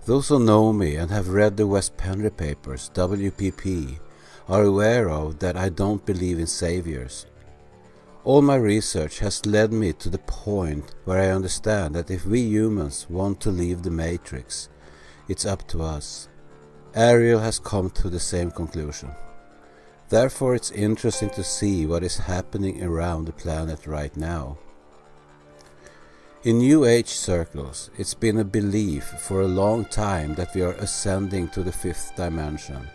Those who know me and have read the Wes Penre papers, WPP, are aware of that I don't believe in saviors. All my research has led me to the point where I understand that if we humans want to leave the Matrix, it's up to us. Ariel has come to the same conclusion. Therefore it's interesting to see what is happening around the planet right now. In New Age circles, it's been a belief for a long time that we are ascending to the fifth dimension.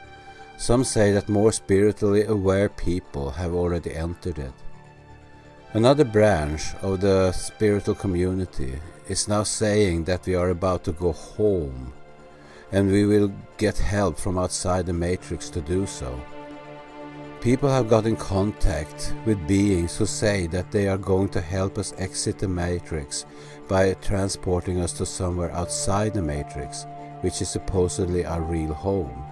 Some say that more spiritually aware people have already entered it. Another branch of the spiritual community is now saying that we are about to go home, and we will get help from outside the Matrix to do so. People have got in contact with beings who say that they are going to help us exit the Matrix by transporting us to somewhere outside the Matrix, which is supposedly our real home.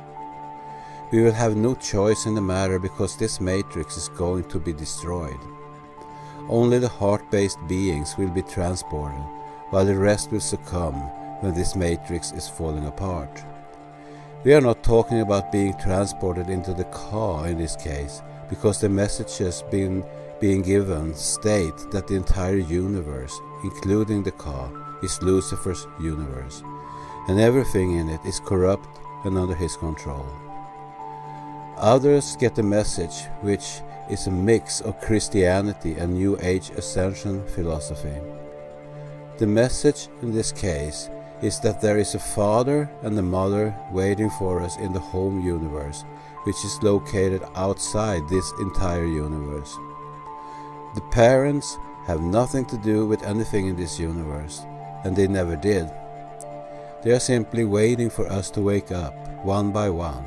We will have no choice in the matter because this Matrix is going to be destroyed. Only the heart-based beings will be transported, while the rest will succumb when this Matrix is falling apart. We are not talking about being transported into the car in this case, because the messages being given state that the entire universe, including the car, is Lucifer's universe, and everything in it is corrupt and under his control. Others get the message, which is a mix of Christianity and New Age ascension philosophy. The message in this case is that there is a father and a mother waiting for us in the home universe, which is located outside this entire universe. The parents have nothing to do with anything in this universe, and they never did. They are simply waiting for us to wake up one by one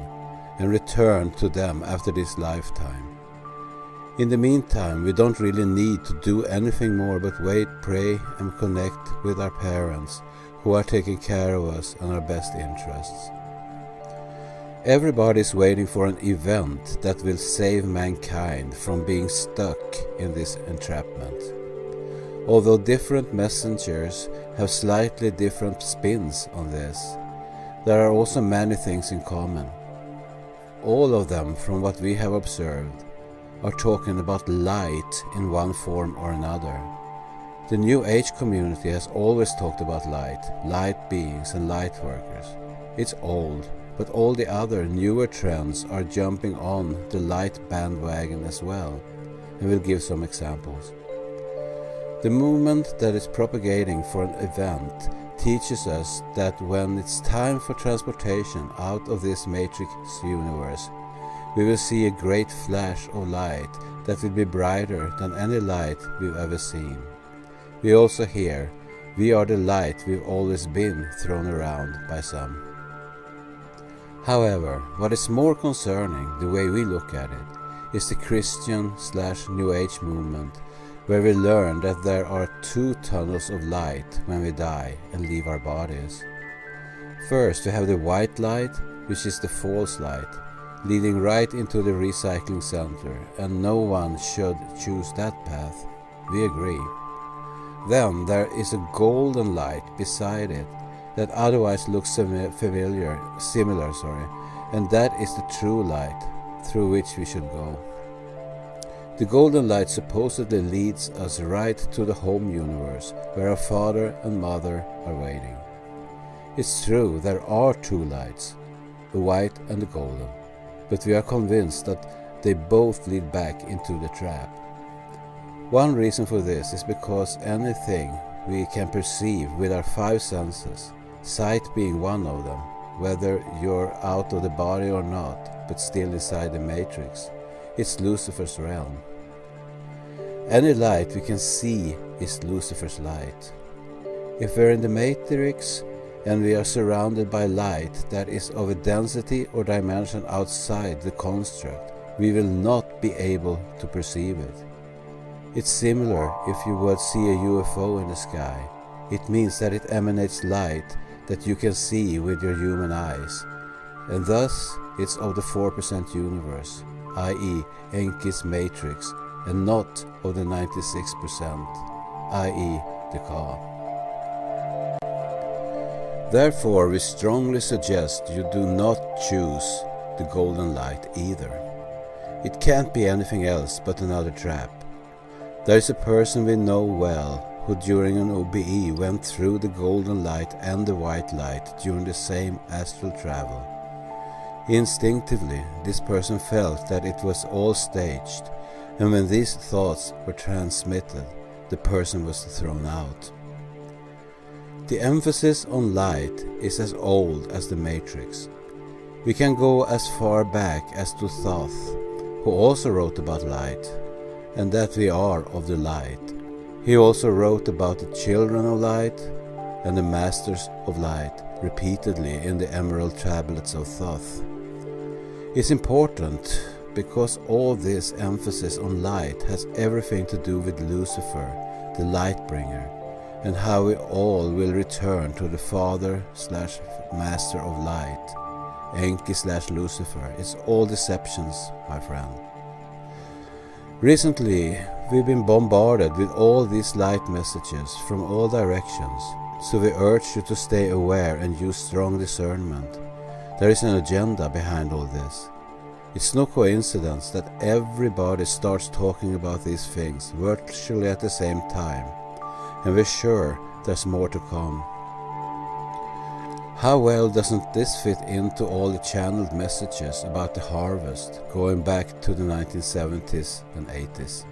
and return to them after this lifetime. In the meantime, we don't really need to do anything more but wait, pray, and connect with our parents, who are taking care of us and our best interests. Everybody is waiting for an event that will save mankind from being stuck in this entrapment. Although different messengers have slightly different spins on this, there are also many things in common. All of them, from what we have observed, are talking about light in one form or another. The New Age community has always talked about light beings and light workers. It's old, but all the other newer trends are jumping on the light bandwagon as well, and we'll give some examples. The movement that is propagating for an event teaches us that when it's time for transportation out of this Matrix universe, we will see a great flash of light that will be brighter than any light we've ever seen. We also hear, "We are the light we've always been," thrown around by some. However, what is more concerning, the way we look at it, is the Christian/New Age movement, where we learn that there are two tunnels of light when we die and leave our bodies. First, we have the white light, which is the false light, leading right into the recycling center, and no one should choose that path. We agree. Then there is a golden light beside it that otherwise looks similar, and that is the true light through which we should go. The golden light supposedly leads us right to the home universe, where our father and mother are waiting. It's true, there are two lights, the white and the golden, but we are convinced that they both lead back into the trap. One reason for this is because anything we can perceive with our five senses, sight being one of them, whether you're out of the body or not, but still inside the Matrix, it's Lucifer's realm. Any light we can see is Lucifer's light. If we're in the Matrix and we are surrounded by light that is of a density or dimension outside the construct, we will not be able to perceive it. It's similar if you would see a UFO in the sky. It means that it emanates light that you can see with your human eyes, and thus it's of the 4% universe, i.e. Enki's Matrix, and not of the 96%, i.e. the car. Therefore, we strongly suggest you do not choose the golden light either. It can't be anything else but another trap. There is a person we know well who during an OBE went through the golden light and the white light during the same astral travel. Instinctively, this person felt that it was all staged, and when these thoughts were transmitted, the person was thrown out. The emphasis on light is as old as the Matrix. We can go as far back as to Thoth, who also wrote about light, and that we are of the light. He also wrote about the children of light and the masters of light repeatedly in the Emerald Tablets of Thoth. It's important because all this emphasis on light has everything to do with Lucifer, the light bringer, and how we all will return to the Father/Master of Light, Enki/Lucifer. It's all deceptions, my friend. Recently, we've been bombarded with all these light messages from all directions, so we urge you to stay aware and use strong discernment. There is an agenda behind all this. It's no coincidence that everybody starts talking about these things virtually at the same time, and we're sure there's more to come. How well doesn't this fit into all the channeled messages about the harvest going back to the 1970s and 80s?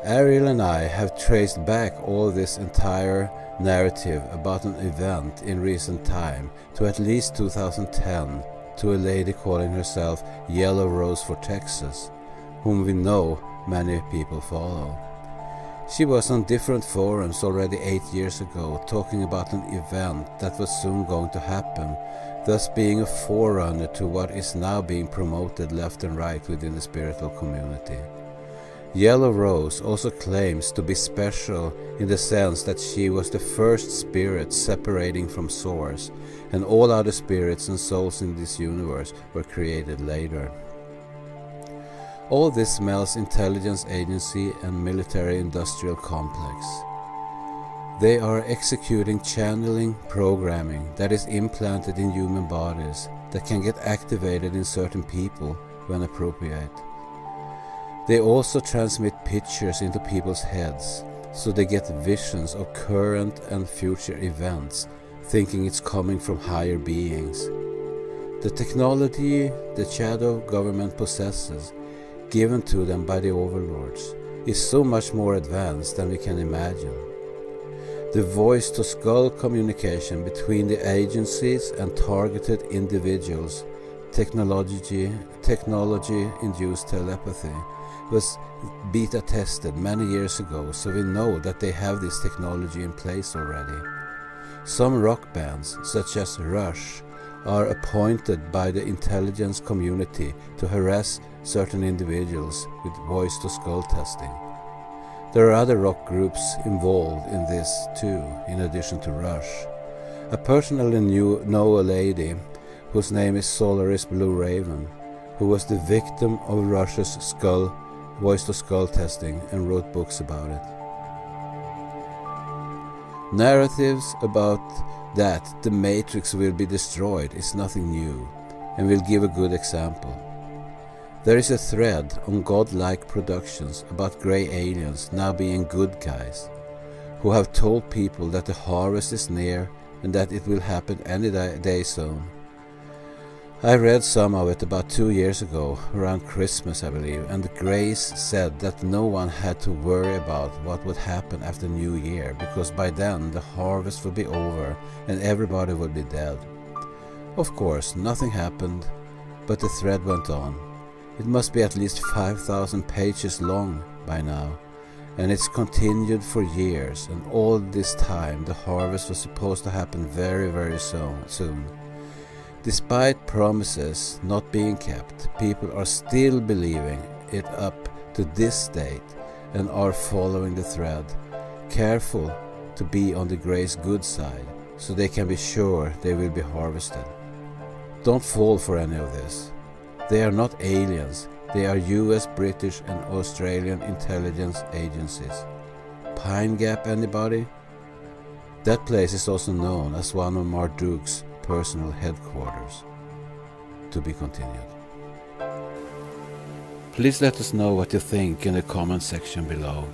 Ariel and I have traced back all this entire narrative about an event in recent time to at least 2010, to a lady calling herself Yellow Rose for Texas, whom we know many people follow. She was on different forums already 8 years ago talking about an event that was soon going to happen, thus being a forerunner to what is now being promoted left and right within the spiritual community. Yellow Rose also claims to be special in the sense that she was the first spirit separating from Source, and all other spirits and souls in this universe were created later. All this smells intelligence agency and military-industrial complex. They are executing channeling programming that is implanted in human bodies that can get activated in certain people when appropriate. They also transmit pictures into people's heads, so they get visions of current and future events, thinking it's coming from higher beings. The technology the shadow government possesses, given to them by the overlords, is so much more advanced than we can imagine. The voice-to-skull communication between the agencies and targeted individuals, technology-induced telepathy, was beta tested many years ago, so we know that they have this technology in place already. Some rock bands, such as Rush, are appointed by the intelligence community to harass certain individuals with voice-to-skull testing. There are other rock groups involved in this too, in addition to Rush. I personally know a lady whose name is Solaris Blue Raven, who was the victim of Rush's voice-to-skull testing and wrote books about it. Narratives about that the Matrix will be destroyed is nothing new, and will give a good example. There is a thread on godlike productions about grey aliens now being good guys, who have told people that the harvest is near and that it will happen any day soon. I read some of it about 2 years ago, around Christmas I believe, and the Greys said that no one had to worry about what would happen after New Year, because by then the harvest would be over and everybody would be dead. Of course, nothing happened, but the thread went on. It must be at least 5,000 pages long by now, and it's continued for years, and all this time the harvest was supposed to happen very, very soon. Despite promises not being kept, people are still believing it up to this date and are following the thread, careful to be on the Grey's good side, so they can be sure they will be harvested. Don't fall for any of this. They are not aliens, they are US, British and Australian intelligence agencies. Pine Gap anybody? That place is also known as one of Marduk's personal headquarters. To be continued. Please let us know what you think in the comment section below.